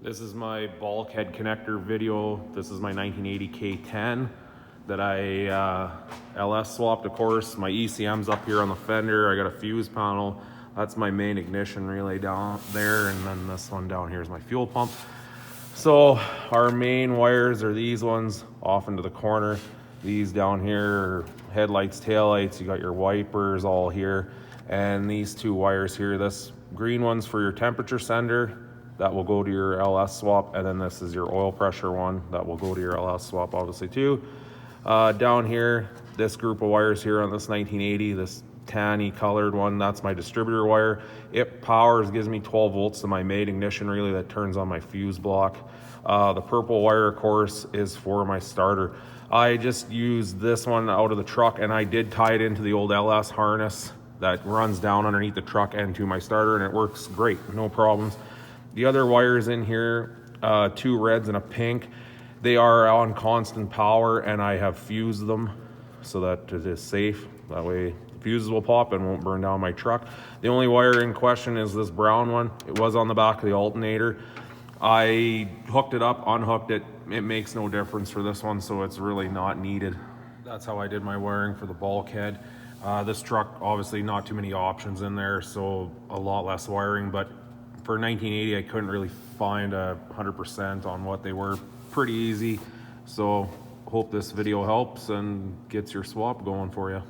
This is my bulkhead connector video. This is my 1980 K10 that I LS swapped, of course. My ECM's up here on the fender. I got a fuse panel. That's my main ignition relay down there, and then this one down here is my fuel pump. So our main wires are these ones off into the corner. These down here are headlights, taillights. You got your wipers all here. And these two wires here, this green one's for your temperature sender. That will go to your LS swap. And then this is your oil pressure one. That will go to your LS swap, obviously, too. Down here, this group of wires here on this 1980, this tanny colored one, that's my distributor wire. It gives me 12 volts to my main ignition relay that turns on my fuse block. The purple wire, of course, is for my starter. I just used this one out of the truck, and I did tie it into the old LS harness that runs down underneath the truck and to my starter, and it works great, no problems. The other wires in here, two reds and a pink, they are on constant power, and I have fused them so that it is safe. That way the fuses will pop and won't burn down my truck. The only wire in question is this brown one. It was on the back of the alternator. I hooked it up, unhooked it. It makes no difference for this one, so it's really not needed. That's how I did my wiring for the bulkhead. This truck, obviously not too many options in there, so a lot less wiring, but for 1980, I couldn't really find 100% on what they were. Pretty easy. So hope this video helps and gets your swap going for you.